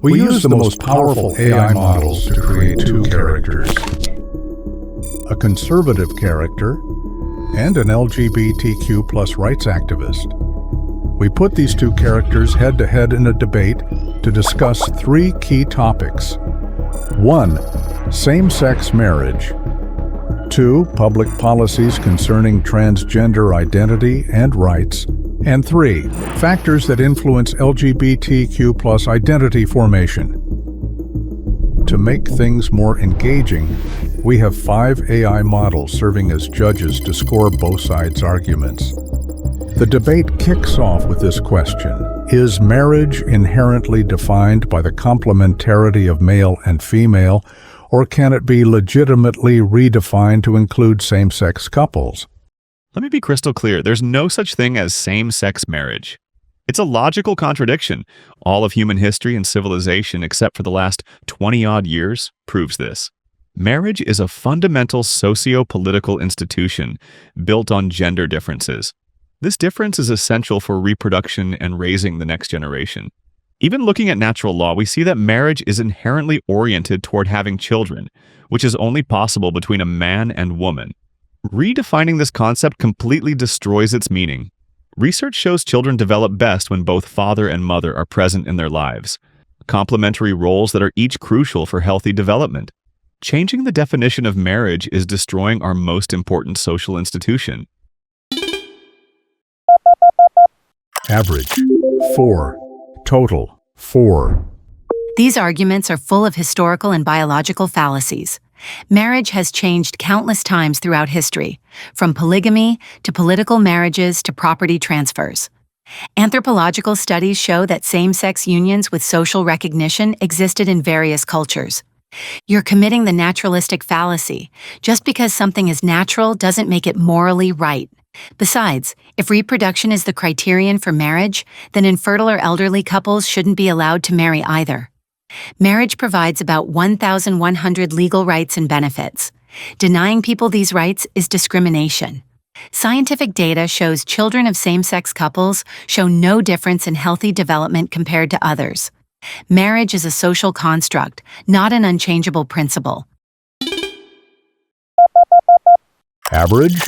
We use the most powerful AI models to create two characters, a conservative character and an LGBTQ plus rights activist. We put these two characters head-to-head in a debate to discuss three key topics. 1. Same-sex marriage. 2. Public policies concerning transgender identity and rights. And 3. Factors that influence LGBTQ plus identity formation. To make things more engaging, we have 5 AI models serving as judges to score both sides' arguments. The debate kicks off with this question: is marriage inherently defined by the complementarity of male and female, or can it be legitimately redefined to include same-sex couples? Let me be crystal clear. There's no such thing as same-sex marriage. It's a logical contradiction. All of human history and civilization, except for the last 20-odd years, proves this. Marriage is a fundamental socio-political institution built on gender differences. This difference is essential for reproduction and raising the next generation. Even looking at natural law, we see that marriage is inherently oriented toward having children, which is only possible between a man and woman. Redefining this concept completely destroys its meaning. Research shows children develop best when both father and mother are present in their lives, complementary roles that are each crucial for healthy development. Changing the definition of marriage is destroying our most important social institution. Average 4. Total 4. These arguments are full of historical and biological fallacies. Marriage has changed countless times throughout history, from polygamy to political marriages to property transfers. Anthropological studies show that same-sex unions with social recognition existed in various cultures. You're committing the naturalistic fallacy. Just because something is natural doesn't make it morally right. Besides, if reproduction is the criterion for marriage, then infertile or elderly couples shouldn't be allowed to marry either. Marriage provides about 1,100 legal rights and benefits. Denying people these rights is discrimination. Scientific data shows children of same-sex couples show no difference in healthy development compared to others. Marriage is a social construct, not an unchangeable principle. Average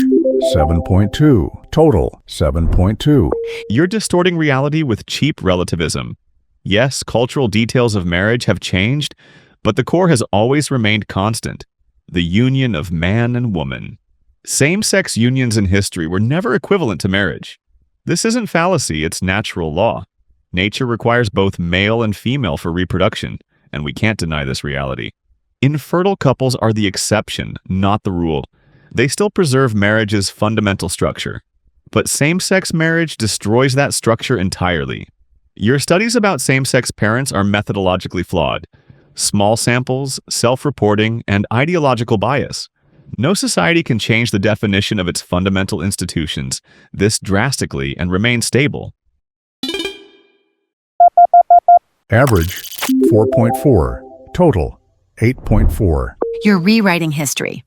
7.2. Total 7.2. You're distorting reality with cheap relativism. Yes, cultural details of marriage have changed, but the core has always remained constant: the union of man and woman. Same-sex unions in history were never equivalent to marriage. This isn't fallacy, it's natural law. Nature requires both male and female for reproduction, and we can't deny this reality. Infertile couples are the exception, not the rule. They still preserve marriage's fundamental structure. But same-sex marriage destroys that structure entirely. Your studies about same-sex parents are methodologically flawed. Small samples, self-reporting, and ideological bias. No society can change the definition of its fundamental institutions this drastically and remain stable. Average 4.4. Total 8.4. You're rewriting history.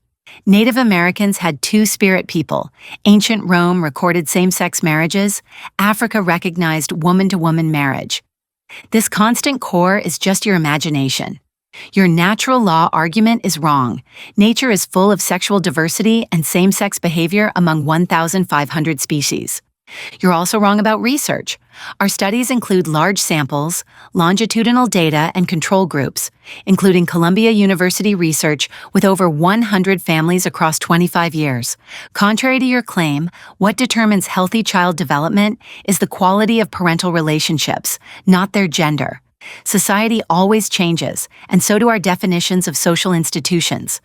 Native Americans had two-spirit people. Ancient Rome recorded same-sex marriages. Africa recognized woman-to-woman marriage. This constant core is just your imagination. Your natural law argument is wrong. Nature is full of sexual diversity and same-sex behavior among 1,500 species. You're also wrong about research. Our studies include large samples, longitudinal data, and control groups, including Columbia University research with over 100 families across 25 years. Contrary to your claim, what determines healthy child development is the quality of parental relationships, not their gender. Society always changes, and so do our definitions of social institutions.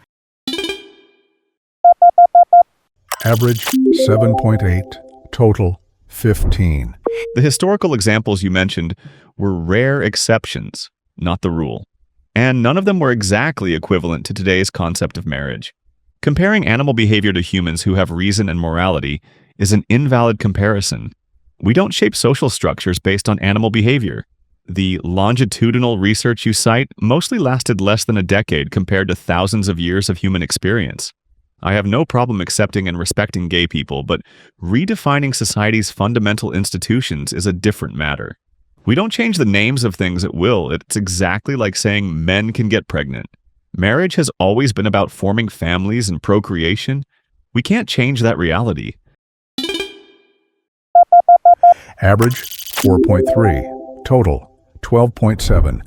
Average 7.8. Total 15. The historical examples you mentioned were rare exceptions, not the rule. And none of them were exactly equivalent to today's concept of marriage. Comparing animal behavior to humans who have reason and morality is an invalid comparison. We don't shape social structures based on animal behavior. The longitudinal research you cite mostly lasted less than a decade compared to thousands of years of human experience. I have no problem accepting and respecting gay people, but redefining society's fundamental institutions is a different matter. We don't change the names of things at will. It's exactly like saying men can get pregnant. Marriage has always been about forming families and procreation. We can't change that reality. Average 4.3. Total 12.7.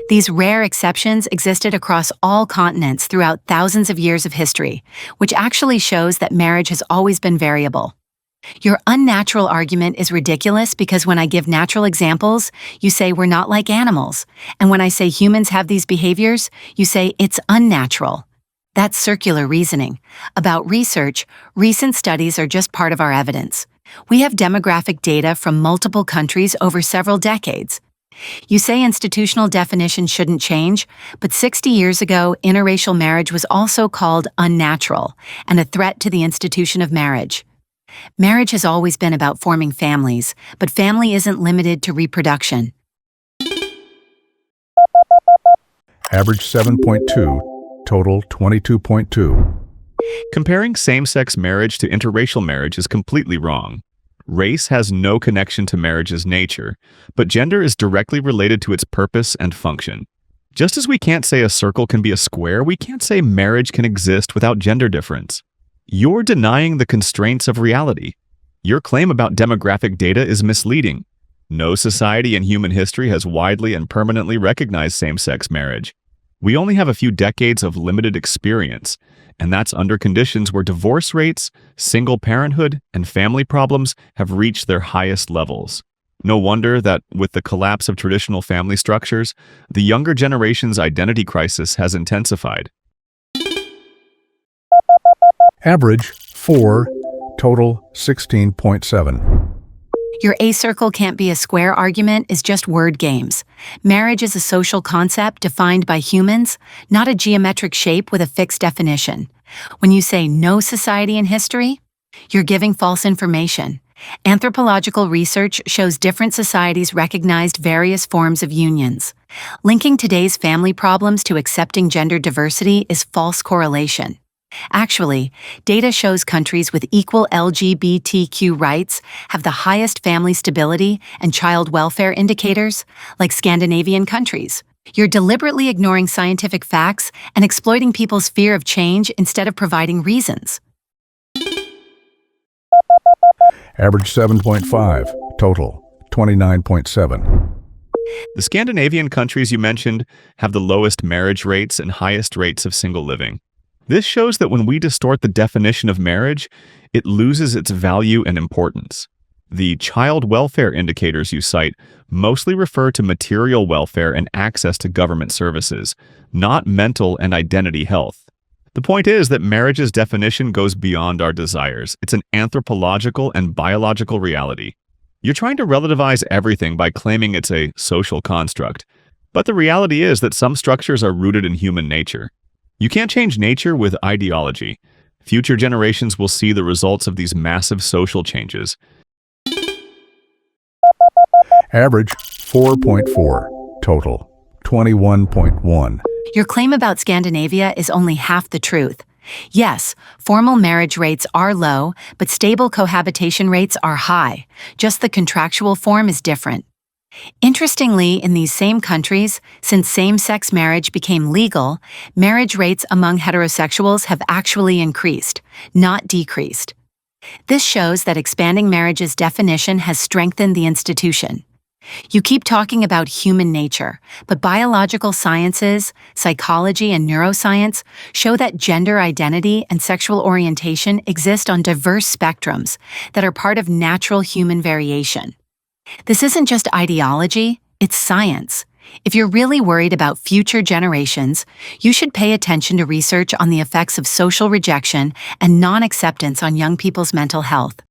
These rare exceptions existed across all continents throughout thousands of years of history, which actually shows that marriage has always been variable. Your unnatural argument is ridiculous because when I give natural examples, you say we're not like animals. And when I say humans have these behaviors, you say it's unnatural. That's circular reasoning. About research, recent studies are just part of our evidence. We have demographic data from multiple countries over several decades. You say institutional definitions shouldn't change, but 60 years ago, interracial marriage was also called unnatural and a threat to the institution of marriage. Marriage has always been about forming families, but family isn't limited to reproduction. Average 7.2. Total 22.2. Comparing same-sex marriage to interracial marriage is completely wrong. Race has no connection to marriage's nature, but gender is directly related to its purpose and function. Just as we can't say a circle can be a square, we can't say marriage can exist without gender difference. You're denying the constraints of reality. Your claim about demographic data is misleading. No society in human history has widely and permanently recognized same-sex marriage. We only have a few decades of limited experience, and that's under conditions where divorce rates, single parenthood, and family problems have reached their highest levels. No wonder that, with the collapse of traditional family structures, the younger generation's identity crisis has intensified. Average 4. Total 16.7. Your A circle can't be a square argument is just word games. Marriage is a social concept defined by humans, not a geometric shape with a fixed definition. When you say no society in history, you're giving false information. Anthropological research shows different societies recognized various forms of unions. Linking today's family problems to accepting gender diversity is false correlation. Actually, data shows countries with equal LGBTQ rights have the highest family stability and child welfare indicators, like Scandinavian countries. You're deliberately ignoring scientific facts and exploiting people's fear of change instead of providing reasons. Average 7.5. Total 29.7. The Scandinavian countries you mentioned have the lowest marriage rates and highest rates of single living. This shows that when we distort the definition of marriage, it loses its value and importance. The child welfare indicators you cite mostly refer to material welfare and access to government services, not mental and identity health. The point is that marriage's definition goes beyond our desires. It's an anthropological and biological reality. You're trying to relativize everything by claiming it's a social construct, but the reality is that some structures are rooted in human nature. You can't change nature with ideology. Future generations will see the results of these massive social changes. Average 4.4. Total 21.1. Your claim about Scandinavia is only half the truth. Yes, formal marriage rates are low, but stable cohabitation rates are high. Just the contractual form is different. Interestingly, in these same countries, since same-sex marriage became legal, marriage rates among heterosexuals have actually increased, not decreased. This shows that expanding marriage's definition has strengthened the institution. You keep talking about human nature, but biological sciences, psychology, and neuroscience show that gender identity and sexual orientation exist on diverse spectrums that are part of natural human variation. This isn't just ideology, it's science. If you're really worried about future generations, you should pay attention to research on the effects of social rejection and non-acceptance on young people's mental health.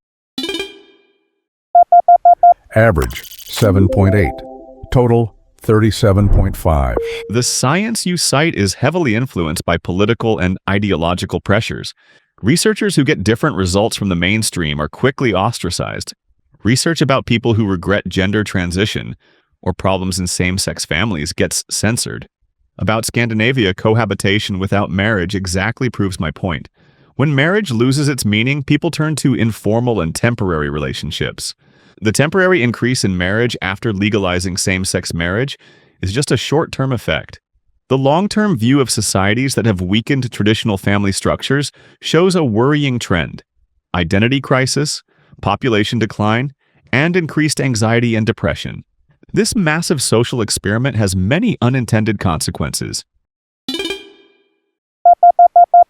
Average 7.8. Total 37.5. The science you cite is heavily influenced by political and ideological pressures. Researchers who get different results from the mainstream are quickly ostracized. Research about people who regret gender transition or problems in same-sex families gets censored. About Scandinavia, cohabitation without marriage exactly proves my point. When marriage loses its meaning, people turn to informal and temporary relationships. The temporary increase in marriage after legalizing same-sex marriage is just a short-term effect. The long-term view of societies that have weakened traditional family structures shows a worrying trend: identity crisis, population decline, and increased anxiety and depression. This massive social experiment has many unintended consequences.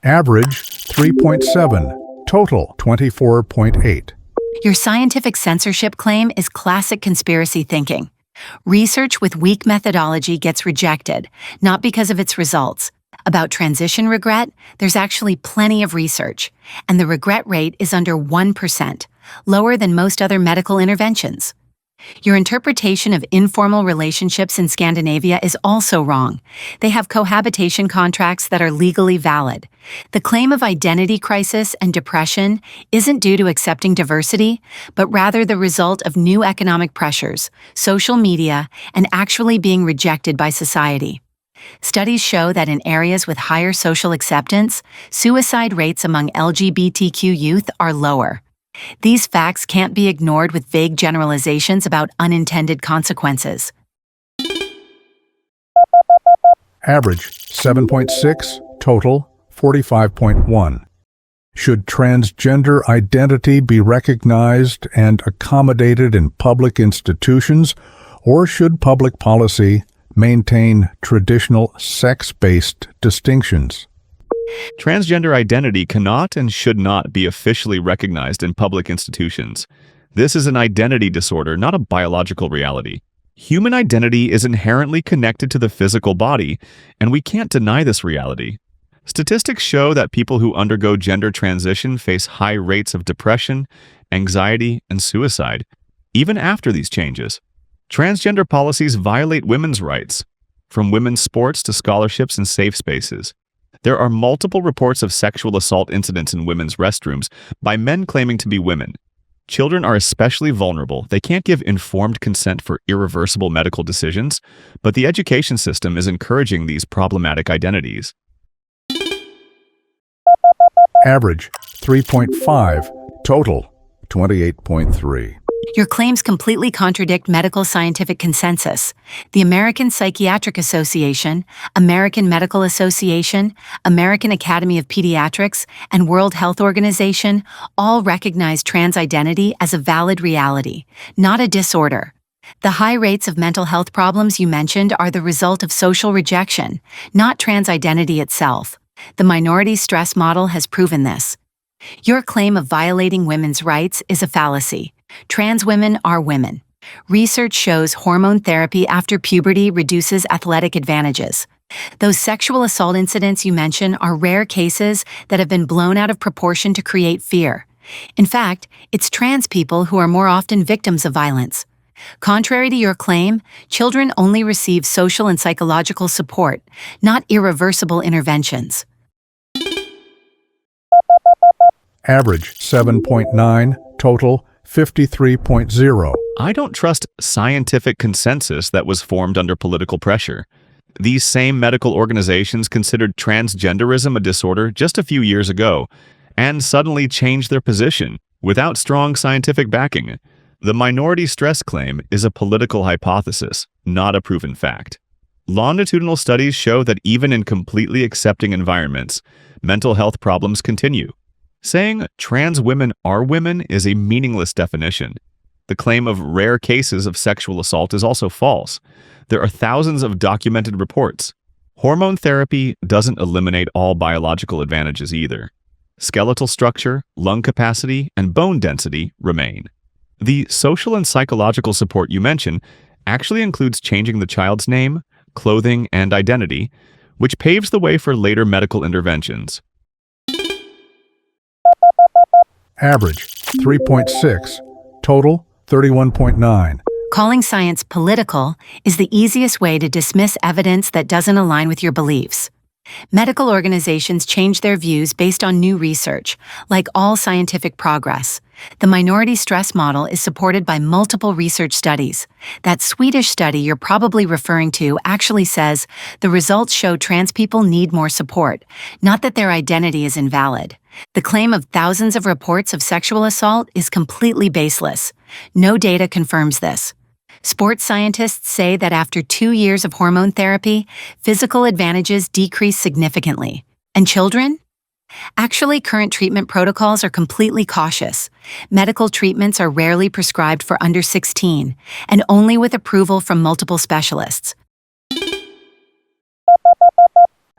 Average 3.7, total 24.8. Your scientific censorship claim is classic conspiracy thinking. Research with weak methodology gets rejected, not because of its results. About transition regret, there's actually plenty of research, and the regret rate is under 1%, lower than most other medical interventions. Your interpretation of informal relationships in Scandinavia is also wrong. They have cohabitation contracts that are legally valid. The claim of identity crisis and depression isn't due to accepting diversity, but rather the result of new economic pressures, social media, and actually being rejected by society. Studies show that in areas with higher social acceptance, suicide rates among LGBTQ youth are lower. These facts can't be ignored with vague generalizations about unintended consequences. Average 7.6, total 45.1. Should transgender identity be recognized and accommodated in public institutions, or should public policy maintain traditional sex-based distinctions? Transgender identity cannot and should not be officially recognized in public institutions. This is an identity disorder, not a biological reality. Human identity is inherently connected to the physical body, and we can't deny this reality. Statistics show that people who undergo gender transition face high rates of depression, anxiety, and suicide, even after these changes. Transgender policies violate women's rights, from women's sports to scholarships and safe spaces. There are multiple reports of sexual assault incidents in women's restrooms by men claiming to be women. Children are especially vulnerable. They can't give informed consent for irreversible medical decisions, but the education system is encouraging these problematic identities. Average 3.5, total 28.3. Your claims completely contradict medical scientific consensus. The American Psychiatric Association, American Medical Association, American Academy of Pediatrics, and World Health Organization all recognize trans identity as a valid reality, not a disorder. The high rates of mental health problems you mentioned are the result of social rejection, not trans identity itself. The minority stress model has proven this. Your claim of violating women's rights is a fallacy. Trans women are women. Research shows hormone therapy after puberty reduces athletic advantages. Those sexual assault incidents you mention are rare cases that have been blown out of proportion to create fear. In fact, it's trans people who are more often victims of violence. Contrary to your claim, children only receive social and psychological support, not irreversible interventions. Average 7.9, total 53.0. I don't trust scientific consensus that was formed under political pressure. These same medical organizations considered transgenderism a disorder just a few years ago, and suddenly changed their position without strong scientific backing. The minority stress claim is a political hypothesis, not a proven fact. Longitudinal studies show that even in completely accepting environments, mental health problems continue. Saying trans women are women is a meaningless definition. The claim of rare cases of sexual assault is also false. There are thousands of documented reports. Hormone therapy doesn't eliminate all biological advantages either. Skeletal structure, lung capacity, and bone density remain. The social and psychological support you mention actually includes changing the child's name, clothing, and identity, which paves the way for later medical interventions. Average 3.6, total 31.9. Calling science political is the easiest way to dismiss evidence that doesn't align with your beliefs. Medical organizations change their views based on new research, like all scientific progress. The minority stress model is supported by multiple research studies. That Swedish study you're probably referring to actually says the results show trans people need more support, not that their identity is invalid. The claim of thousands of reports of sexual assault is completely baseless. No data confirms this. Sports scientists say that after 2 years of hormone therapy, physical advantages decrease significantly. And children? Actually, current treatment protocols are completely cautious. Medical treatments are rarely prescribed for under 16, and only with approval from multiple specialists.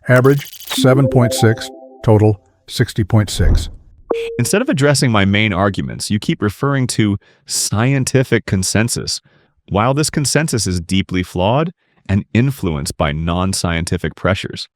Average 7.6, total 60.6. Instead of addressing my main arguments, you keep referring to scientific consensus. While this consensus is deeply flawed and influenced by non-scientific pressures,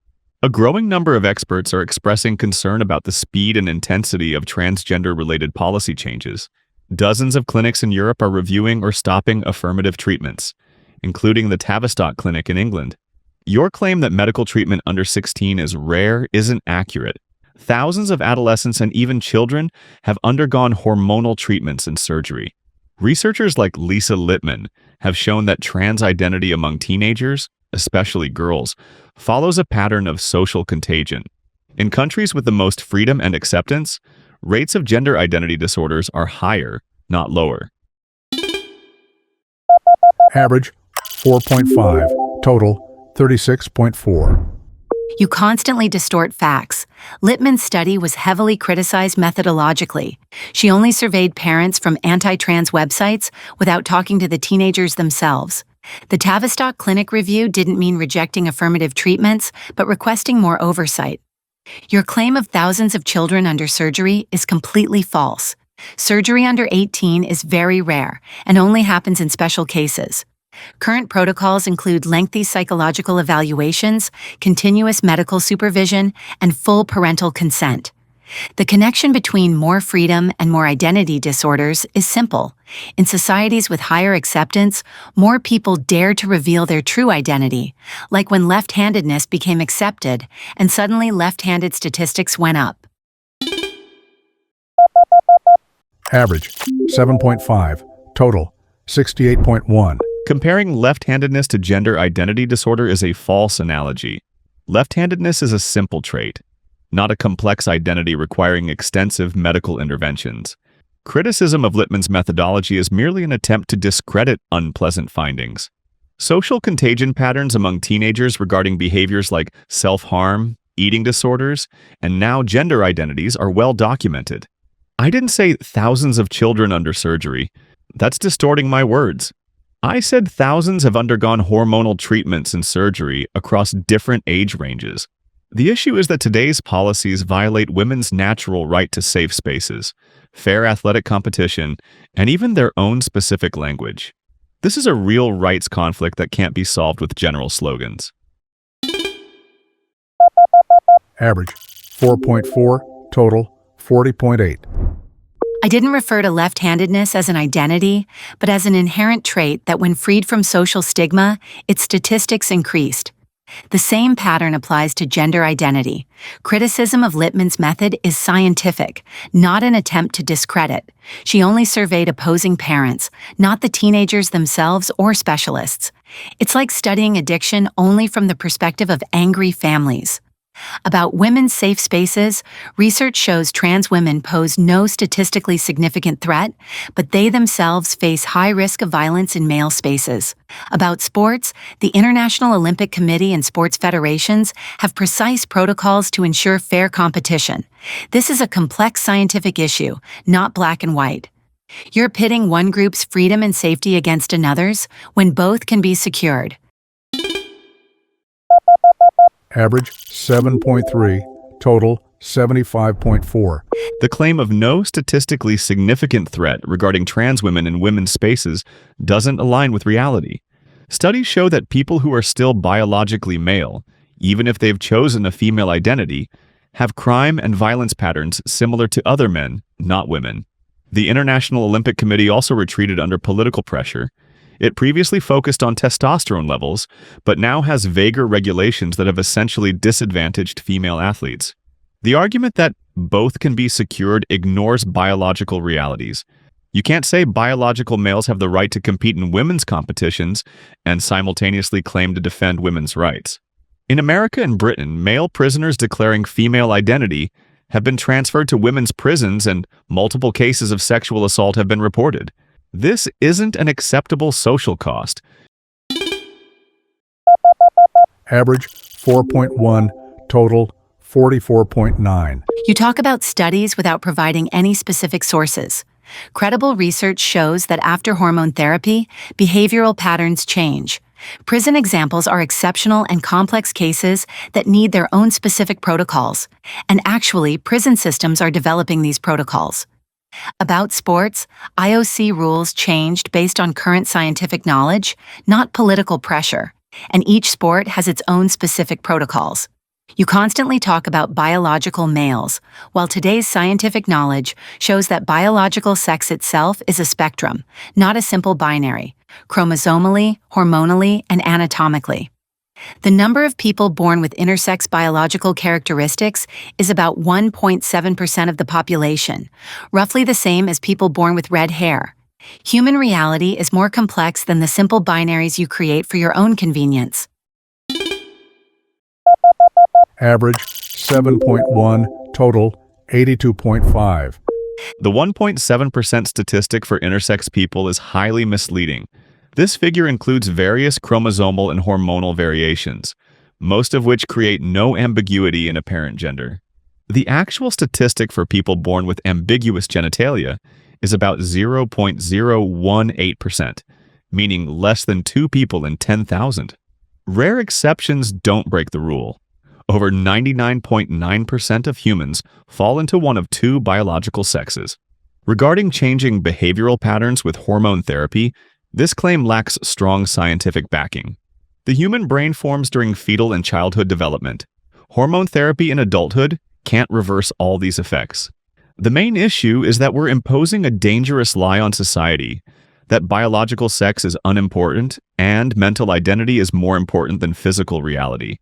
a growing number of experts are expressing concern about the speed and intensity of transgender-related policy changes. Dozens of clinics in Europe are reviewing or stopping affirmative treatments, including the Tavistock Clinic in England. Your claim that medical treatment under 16 is rare isn't accurate. Thousands of adolescents and even children have undergone hormonal treatments and surgery. Researchers like Lisa Littman have shown that trans identity among teenagers, especially girls, follows a pattern of social contagion. In countries with the most freedom and acceptance, rates of gender identity disorders are higher, not lower. Average 4.5, total 36.4. You constantly distort facts. Littman's study was heavily criticized methodologically. She only surveyed parents from anti-trans websites without talking to the teenagers themselves. The Tavistock Clinic review didn't mean rejecting affirmative treatments, but requesting more oversight. Your claim of thousands of children under surgery is completely false. Surgery under 18 is very rare and only happens in special cases. Current protocols include lengthy psychological evaluations, continuous medical supervision, and full parental consent. The connection between more freedom and more identity disorders is simple. In societies with higher acceptance, more people dare to reveal their true identity, like when left-handedness became accepted, and suddenly left-handed statistics went up. Average 7.5, total 68.1. Comparing left-handedness to gender identity disorder is a false analogy. Left-handedness is a simple trait, not a complex identity requiring extensive medical interventions. Criticism of Littman's methodology is merely an attempt to discredit unpleasant findings. Social contagion patterns among teenagers regarding behaviors like self-harm, eating disorders, and now gender identities are well documented. I didn't say thousands of children under surgery. That's distorting my words. I said thousands have undergone hormonal treatments and surgery across different age ranges. The issue is that today's policies violate women's natural right to safe spaces, fair athletic competition, and even their own specific language. This is a real rights conflict that can't be solved with general slogans. Average 4.4, total 40.8. I didn't refer to left-handedness as an identity, but as an inherent trait that when freed from social stigma, its statistics increased. The same pattern applies to gender identity. Criticism of Littman's method is scientific, not an attempt to discredit. She only surveyed opposing parents, not the teenagers themselves or specialists. It's like studying addiction only from the perspective of angry families. About women's safe spaces, research shows trans women pose no statistically significant threat, but they themselves face high risk of violence in male spaces. About sports, the International Olympic Committee and sports federations have precise protocols to ensure fair competition. This is a complex scientific issue, not black and white. You're pitting one group's freedom and safety against another's when both can be secured. Average 7.3, total 75.4. The claim of no statistically significant threat regarding trans women in women's spaces doesn't align with reality. Studies show that people who are still biologically male, even if they've chosen a female identity, have crime and violence patterns similar to other men, not women. The International Olympic Committee also retreated under political pressure. It previously focused on testosterone levels, but now has vaguer regulations that have essentially disadvantaged female athletes. The argument that both can be secured ignores biological realities. You can't say biological males have the right to compete in women's competitions and simultaneously claim to defend women's rights. In America and Britain, male prisoners declaring female identity have been transferred to women's prisons and multiple cases of sexual assault have been reported. This isn't an acceptable social cost. Average 4.1, total 44.9. You talk about studies without providing any specific sources. Credible research shows that after hormone therapy, behavioral patterns change. Prison examples are exceptional and complex cases that need their own specific protocols, and actually, prison systems are developing these protocols. About sports, IOC rules changed based on current scientific knowledge, not political pressure, and each sport has its own specific protocols. You constantly talk about biological males, while today's scientific knowledge shows that biological sex itself is a spectrum, not a simple binary, chromosomally, hormonally, and anatomically. The number of people born with intersex biological characteristics is about 1.7% of the population, roughly the same as people born with red hair. Human reality is more complex than the simple binaries you create for your own convenience. Average 7.1, total 82.5. The 1.7% statistic for intersex people is highly misleading. This figure includes various chromosomal and hormonal variations, most of which create no ambiguity in apparent gender. The actual statistic for people born with ambiguous genitalia is about 0.018%, meaning less than 2 people in 10,000. Rare exceptions don't break the rule. Over 99.9% of humans fall into one of 2 biological sexes. Regarding changing behavioral patterns with hormone therapy, this claim lacks strong scientific backing. The human brain forms during fetal and childhood development. Hormone therapy in adulthood can't reverse all these effects. The main issue is that we're imposing a dangerous lie on society, that biological sex is unimportant and mental identity is more important than physical reality.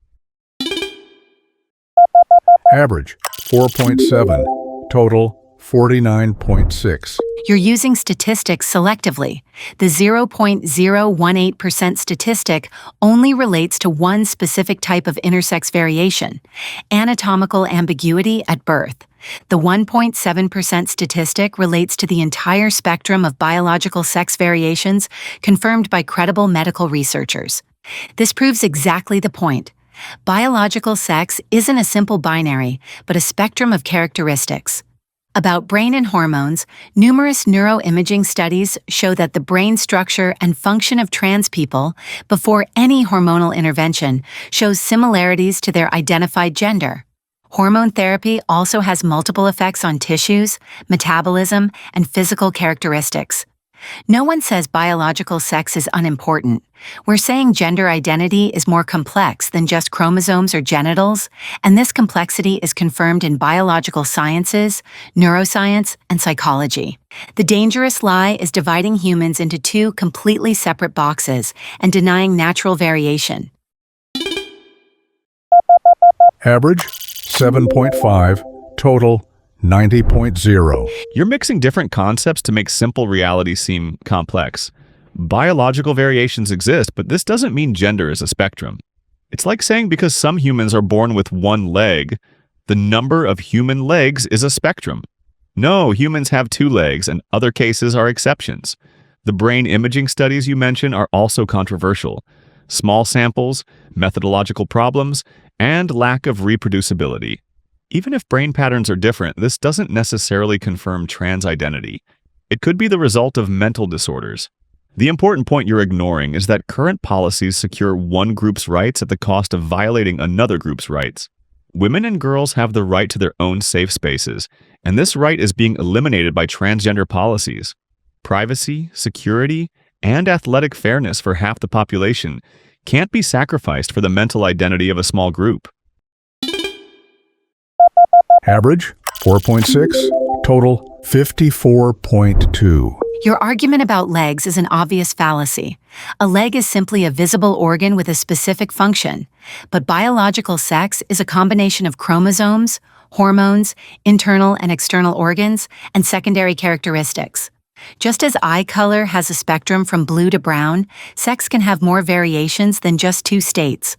Average 4.7, total 49.6. You're using statistics selectively. The 0.018% statistic only relates to one specific type of intersex variation, anatomical ambiguity at birth. The 1.7% statistic relates to the entire spectrum of biological sex variations confirmed by credible medical researchers. This proves exactly the point. Biological sex isn't a simple binary, but a spectrum of characteristics. About brain and hormones, numerous neuroimaging studies show that the brain structure and function of trans people before any hormonal intervention shows similarities to their identified gender. Hormone therapy also has multiple effects on tissues, metabolism, and physical characteristics. No one says biological sex is unimportant. We're saying gender identity is more complex than just chromosomes or genitals, and this complexity is confirmed in biological sciences, neuroscience, and psychology. The dangerous lie is dividing humans into 2 completely separate boxes and denying natural variation. Average 7.5, total 90.0. You're mixing different concepts to make simple reality seem complex. Biological variations exist, but this doesn't mean gender is a spectrum. It's like saying because some humans are born with 1 leg, the number of human legs is a spectrum. No, humans have 2 legs, and other cases are exceptions. The brain imaging studies you mention are also controversial. Small samples, methodological problems, and lack of reproducibility. Even if brain patterns are different, this doesn't necessarily confirm trans identity. It could be the result of mental disorders. The important point you're ignoring is that current policies secure one group's rights at the cost of violating another group's rights. Women and girls have the right to their own safe spaces, and this right is being eliminated by transgender policies. Privacy, security, and athletic fairness for half the population can't be sacrificed for the mental identity of a small group. Average 4.6, total 54.2. Your argument about legs is an obvious fallacy. A leg is simply a visible organ with a specific function, but biological sex is a combination of chromosomes, hormones, internal and external organs, and secondary characteristics. Just as eye color has a spectrum from blue to brown, sex can have more variations than just two states.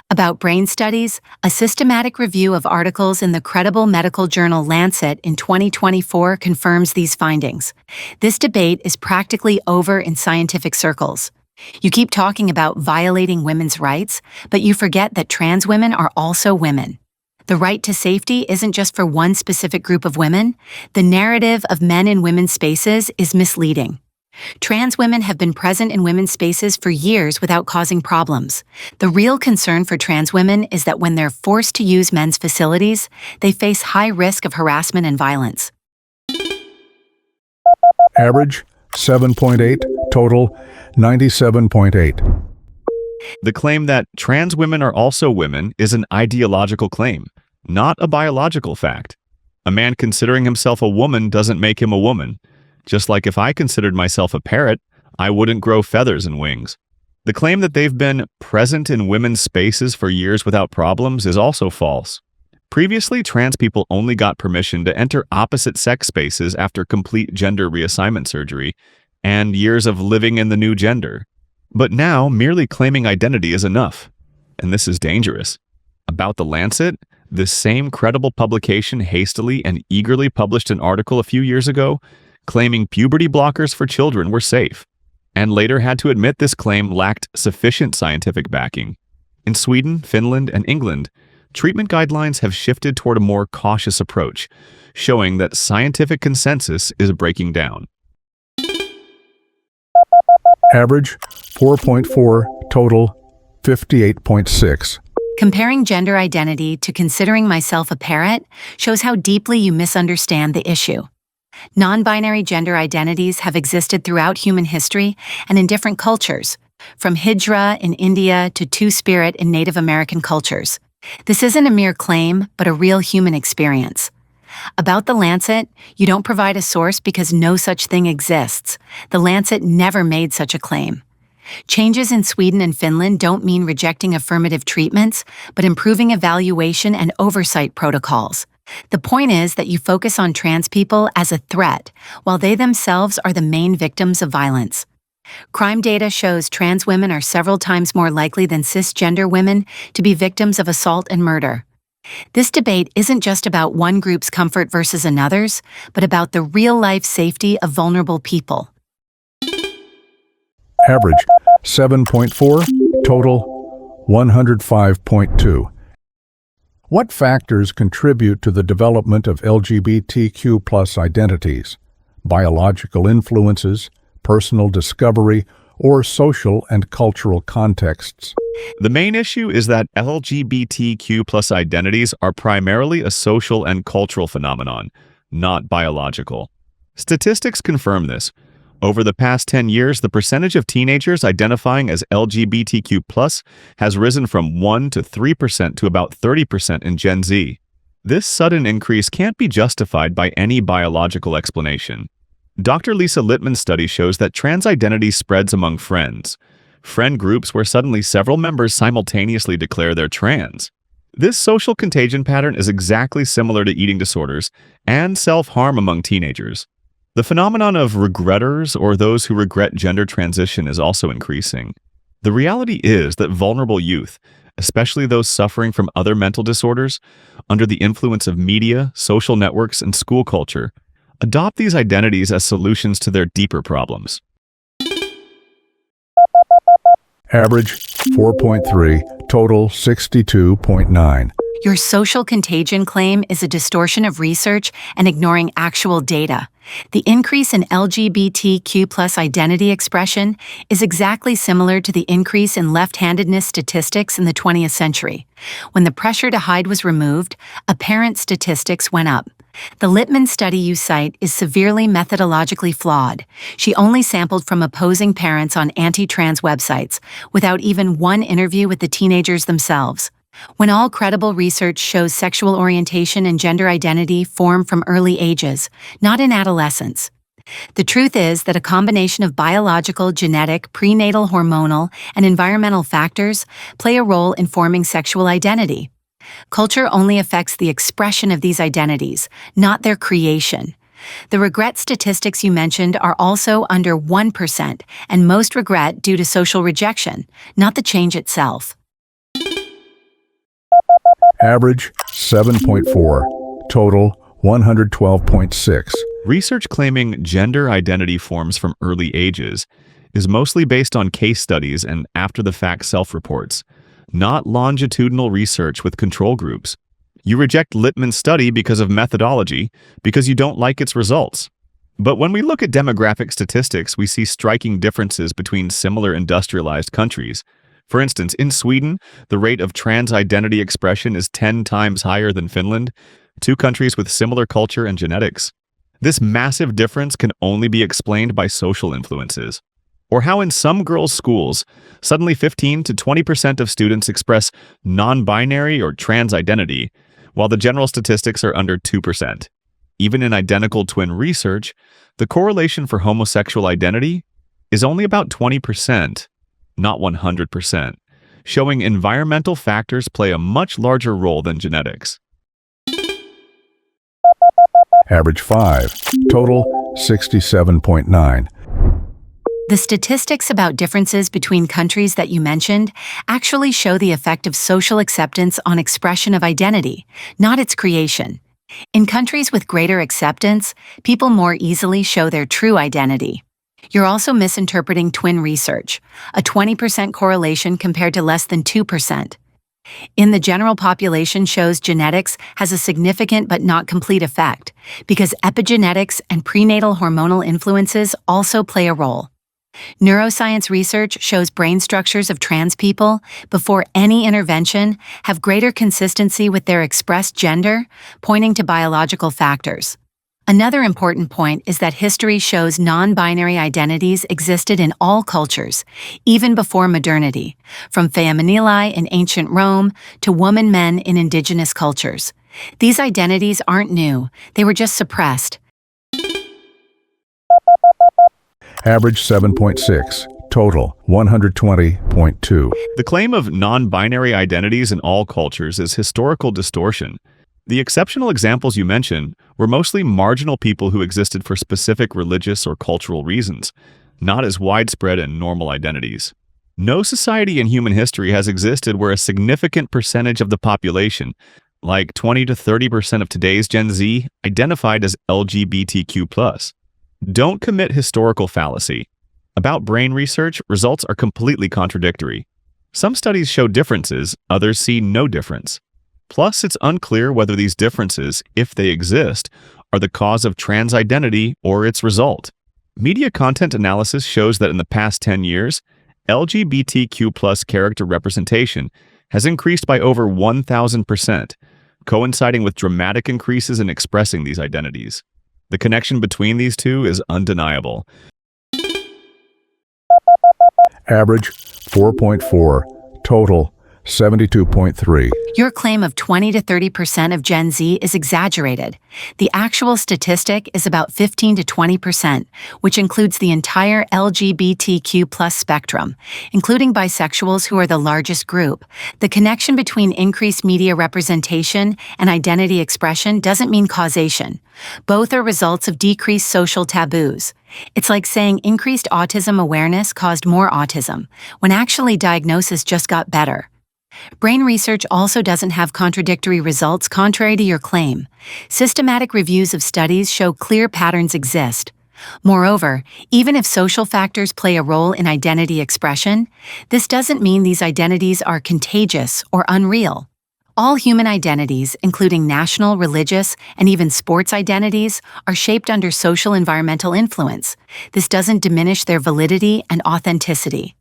About brain studies, a systematic review of articles in the credible medical journal Lancet in 2024 confirms these findings. This debate is practically over in scientific circles. You keep talking about violating women's rights, but you forget that trans women are also women. The right to safety isn't just for one specific group of women. The narrative of men in women's spaces is misleading. Trans women have been present in women's spaces for years without causing problems. The real concern for trans women is that when they're forced to use men's facilities, they face high risk of harassment and violence. Average 7.8, total 97.8. The claim that trans women are also women is an ideological claim, not a biological fact. A man considering himself a woman doesn't make him a woman. Just like if I considered myself a parrot, I wouldn't grow feathers and wings. The claim that they've been present in women's spaces for years without problems is also false. Previously, trans people only got permission to enter opposite-sex spaces after complete gender reassignment surgery and years of living in the new gender. But now, merely claiming identity is enough. And this is dangerous. About the Lancet, this same credible publication hastily and eagerly published an article a few years ago claiming puberty blockers for children were safe, and later had to admit this claim lacked sufficient scientific backing. In Sweden, Finland, and England, treatment guidelines have shifted toward a more cautious approach, showing that scientific consensus is breaking down. Average 4.4, total 58.6. Comparing gender identity to considering myself a parrot shows how deeply you misunderstand the issue. Non-binary gender identities have existed throughout human history and in different cultures, from Hijra in India to Two-Spirit in Native American cultures. This isn't a mere claim, but a real human experience. About the Lancet, you don't provide a source because no such thing exists. The Lancet never made such a claim. Changes in Sweden and Finland don't mean rejecting affirmative treatments, but improving evaluation and oversight protocols. The point is that you focus on trans people as a threat, while they themselves are the main victims of violence. Crime data shows trans women are several times more likely than cisgender women to be victims of assault and murder. This debate isn't just about one group's comfort versus another's, but about the real-life safety of vulnerable people. Average 7.4, total 105.2. What factors contribute to the development of LGBTQ+ identities? Biological influences, personal discovery, or social and cultural contexts? The main issue is that LGBTQ+ identities are primarily a social and cultural phenomenon, not biological. Statistics confirm this. Over the past 10 years, the percentage of teenagers identifying as LGBTQ+ has risen from 1 to 3% to about 30% in Gen Z. This sudden increase can't be justified by any biological explanation. Dr. Lisa Littman's study shows that trans identity spreads among friends, friend groups where suddenly several members simultaneously declare they're trans. This social contagion pattern is exactly similar to eating disorders and self-harm among teenagers. The phenomenon of regretters, or those who regret gender transition, is also increasing. The reality is that vulnerable youth, especially those suffering from other mental disorders, under the influence of media, social networks, and school culture, adopt these identities as solutions to their deeper problems. Average 4.3, total 62.9. Your social contagion claim is a distortion of research and ignoring actual data. The increase in LGBTQ+ identity expression is exactly similar to the increase in left-handedness statistics in the 20th century. When the pressure to hide was removed, apparent statistics went up. The Littman study you cite is severely methodologically flawed. She only sampled from opposing parents on anti-trans websites, without even one interview with the teenagers themselves. When all credible research shows sexual orientation and gender identity form from early ages, not in adolescence. The truth is that a combination of biological, genetic, prenatal, hormonal, and environmental factors play a role in forming sexual identity. Culture only affects the expression of these identities, not their creation. The regret statistics you mentioned are also under 1%, and most regret due to social rejection, not the change itself. Average 7.4, total 112.6. Research claiming gender identity forms from early ages is mostly based on case studies and after-the-fact self-reports, not longitudinal research with control groups. You reject Littman's study because of methodology, because you don't like its results. But when we look at demographic statistics, we see striking differences between similar industrialized countries. For instance, in Sweden, the rate of trans identity expression is 10 times higher than Finland, two countries with similar culture and genetics. This massive difference can only be explained by social influences. Or how in some girls' schools, suddenly 15 to 20% of students express non-binary or trans identity, while the general statistics are under 2%. Even in identical twin research, the correlation for homosexual identity is only about 20%, not 100%, showing environmental factors play a much larger role than genetics. Average 5, total 67.9. The statistics about differences between countries that you mentioned actually show the effect of social acceptance on expression of identity, not its creation. In countries with greater acceptance, people more easily show their true identity. You're also misinterpreting twin research, a 20% correlation compared to less than 2%. In the general population shows genetics has a significant but not complete effect, because epigenetics and prenatal hormonal influences also play a role. Neuroscience research shows brain structures of trans people, before any intervention, have greater consistency with their expressed gender, pointing to biological factors. Another important point is that history shows non-binary identities existed in all cultures, even before modernity, from feminili in ancient Rome to woman-men in indigenous cultures. These identities aren't new, they were just suppressed. Average 7.6, total 120.2. The claim of non-binary identities in all cultures is historical distortion. The exceptional examples you mention were mostly marginal people who existed for specific religious or cultural reasons, not as widespread and normal identities. No society in human history has existed where a significant percentage of the population, like 20 to 30% of today's Gen Z, identified as LGBTQ+. Don't commit historical fallacy. About brain research, results are completely contradictory. Some studies show differences, others see no difference. Plus, it's unclear whether these differences, if they exist, are the cause of trans identity or its result. Media content analysis shows that in the past 10 years, LGBTQ+ character representation has increased by over 1,000%, coinciding with dramatic increases in expressing these identities. The connection between these two is undeniable. Average 4.4, total 72.3. Your claim of 20 to 30% of Gen Z is exaggerated. The actual statistic is about 15 to 20%, which includes the entire LGBTQ+ spectrum, including bisexuals who are the largest group. The connection between increased media representation and identity expression doesn't mean causation. Both are results of decreased social taboos. It's like saying increased autism awareness caused more autism, when actually diagnosis just got better. Brain research also doesn't have contradictory results contrary to your claim. Systematic reviews of studies show clear patterns exist. Moreover, even if social factors play a role in identity expression, this doesn't mean these identities are contagious or unreal. All human identities, including national, religious, and even sports identities, are shaped under social environmental influence. This doesn't diminish their validity and authenticity.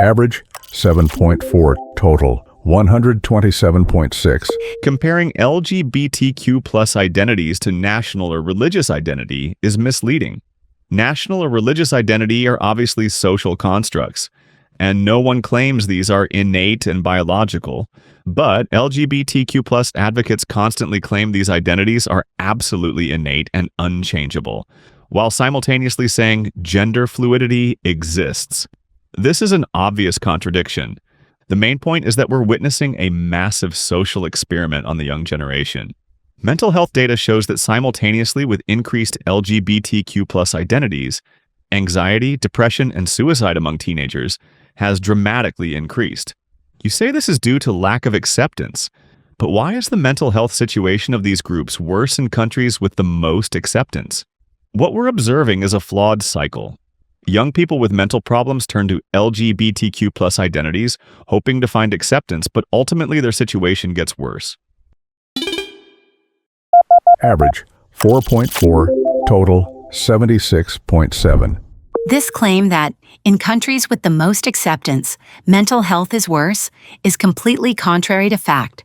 Average 7.4, total 127.6. Comparing LGBTQ+ identities to national or religious identity is misleading. National or religious identity are obviously social constructs. And no one claims these are innate and biological. But LGBTQ plus advocates constantly claim these identities are absolutely innate and unchangeable, while simultaneously saying gender fluidity exists. This is an obvious contradiction. The main point is that we're witnessing a massive social experiment on the young generation. Mental health data shows that simultaneously with increased LGBTQ plus identities, anxiety, depression, and suicide among teenagers has dramatically increased. You say this is due to lack of acceptance, but why is the mental health situation of these groups worse in countries with the most acceptance? What we're observing is a flawed cycle. Young people with mental problems turn to LGBTQ plus identities, hoping to find acceptance, but ultimately their situation gets worse. Average 4.4, total 76.7. This claim that, in countries with the most acceptance, mental health is worse, is completely contrary to fact.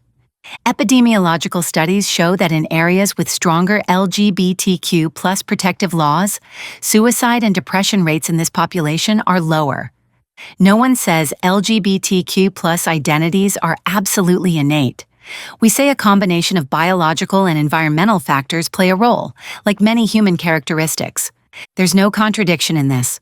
Epidemiological studies show that in areas with stronger LGBTQ plus protective laws, suicide and depression rates in this population are lower. No one says LGBTQ plus identities are absolutely innate. We say a combination of biological and environmental factors play a role, like many human characteristics. There's no contradiction in this.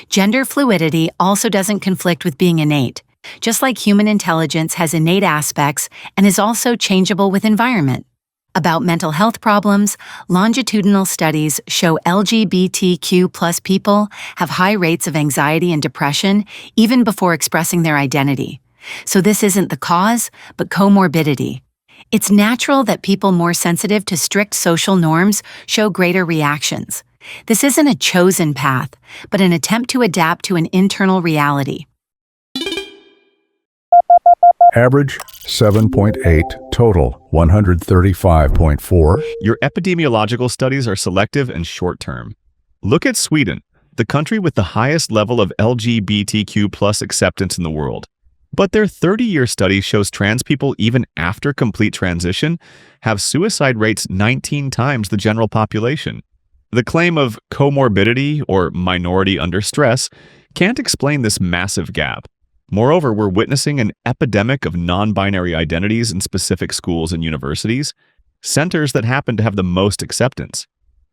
Gender fluidity also doesn't conflict with being innate, just like human intelligence has innate aspects and is also changeable with environment. About mental health problems, longitudinal studies show LGBTQ plus people have high rates of anxiety and depression even before expressing their identity. So this isn't the cause, but comorbidity. It's natural that people more sensitive to strict social norms show greater reactions. This isn't a chosen path, but an attempt to adapt to an internal reality. Average 7.8, total 135.4. Your epidemiological studies are selective and short-term. Look at Sweden, the country with the highest level of LGBTQ plus acceptance in the world. But their 30-year study shows trans people, even after complete transition, have suicide rates 19 times the general population. The claim of comorbidity or minority under stress can't explain this massive gap. Moreover, we're witnessing an epidemic of non-binary identities in specific schools and universities, centers that happen to have the most acceptance.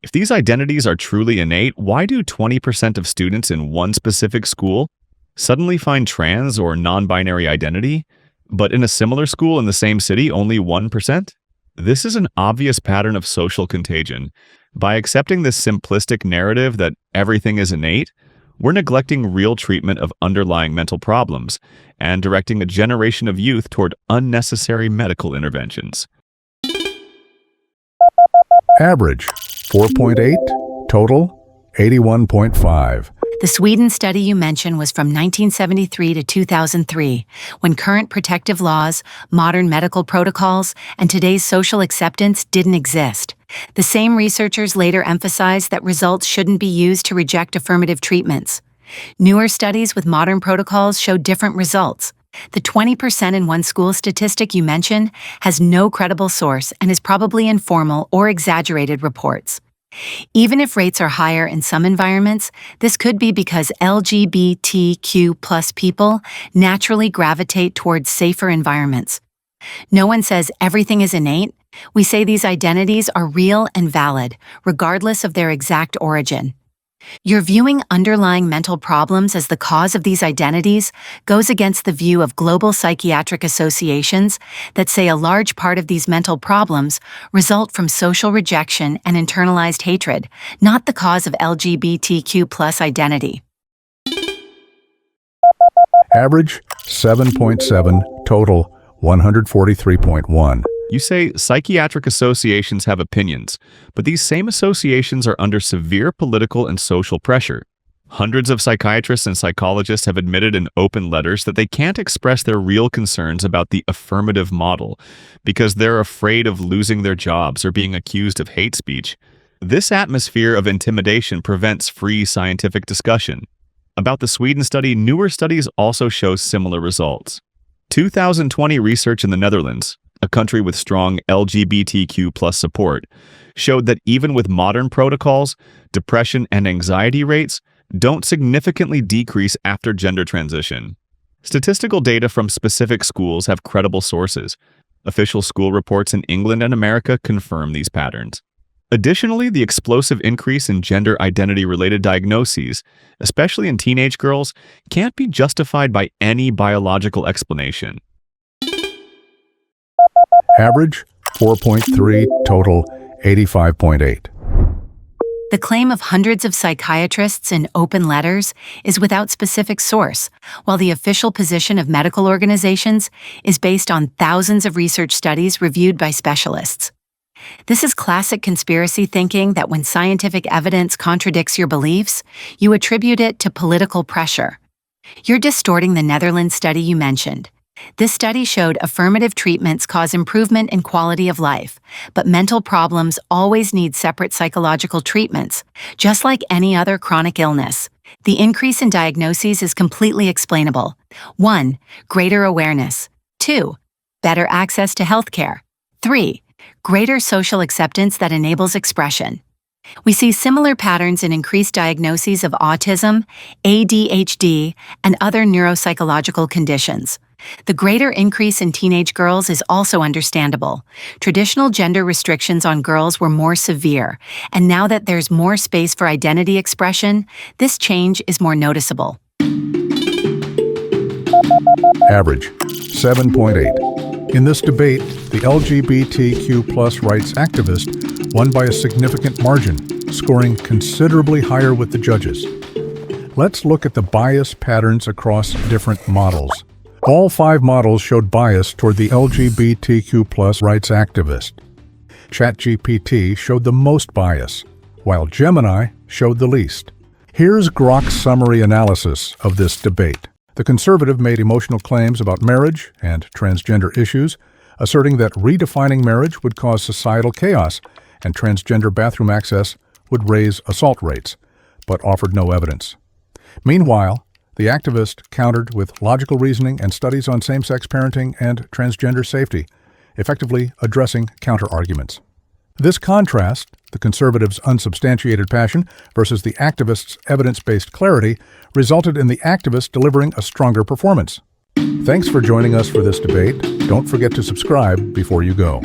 If these identities are truly innate, why do 20% of students in one specific school suddenly find trans or non-binary identity, but in a similar school in the same city, only 1%? This is an obvious pattern of social contagion. By accepting this simplistic narrative that everything is innate, we're neglecting real treatment of underlying mental problems and directing a generation of youth toward unnecessary medical interventions. Average 4.8, total 81.5. The Sweden study you mentioned was from 1973 to 2003, when current protective laws, modern medical protocols, and today's social acceptance didn't exist. The same researchers later emphasized that results shouldn't be used to reject affirmative treatments. Newer studies with modern protocols show different results. The 20% in one school statistic you mentioned has no credible source and is probably informal or exaggerated reports. Even if rates are higher in some environments, this could be because LGBTQ plus people naturally gravitate towards safer environments. No one says everything is innate. We say these identities are real and valid, regardless of their exact origin. Your viewing underlying mental problems as the cause of these identities goes against the view of global psychiatric associations that say a large part of these mental problems result from social rejection and internalized hatred, not the cause of LGBTQ plus identity. Average 7.7, total 143.1. You say psychiatric associations have opinions, but these same associations are under severe political and social pressure. Hundreds of psychiatrists and psychologists have admitted in open letters that they can't express their real concerns about the affirmative model because they're afraid of losing their jobs or being accused of hate speech. This atmosphere of intimidation prevents free scientific discussion. About the Sweden study, newer studies also show similar results. 2020 research in the Netherlands, a country with strong LGBTQ plus support, showed that even with modern protocols, depression and anxiety rates don't significantly decrease after gender transition. Statistical data from specific schools have credible sources. Official school reports in England and America confirm these patterns. Additionally, the explosive increase in gender identity-related diagnoses, especially in teenage girls, can't be justified by any biological explanation. Average 4.3, total 85.8. The claim of hundreds of psychiatrists in open letters is without specific source, while the official position of medical organizations is based on thousands of research studies reviewed by specialists. This is classic conspiracy thinking that when scientific evidence contradicts your beliefs, you attribute it to political pressure. You're distorting the Netherlands study you mentioned. This study showed affirmative treatments cause improvement in quality of life, but mental problems always need separate psychological treatments, just like any other chronic illness. The increase in diagnoses is completely explainable. 1. Greater awareness. 2. Better access to healthcare. 3. Greater social acceptance that enables expression. We see similar patterns in increased diagnoses of autism, ADHD, and other neuropsychological conditions. The greater increase in teenage girls is also understandable. Traditional gender restrictions on girls were more severe, and now that there's more space for identity expression, this change is more noticeable. Average 7.8. In this debate, the LGBTQ+ rights activist won by a significant margin, scoring considerably higher with the judges. Let's look at the bias patterns across different models. All 5 models showed bias toward the LGBTQ+ rights activist. ChatGPT showed the most bias, while Gemini showed the least. Here's Grok's summary analysis of this debate. The conservative made emotional claims about marriage and transgender issues, asserting that redefining marriage would cause societal chaos and transgender bathroom access would raise assault rates, but offered no evidence. Meanwhile, the activist countered with logical reasoning and studies on same-sex parenting and transgender safety, effectively addressing counter-arguments. This contrast, the conservative's unsubstantiated passion versus the activist's evidence-based clarity, resulted in the activist delivering a stronger performance. Thanks for joining us for this debate. Don't forget to subscribe before you go.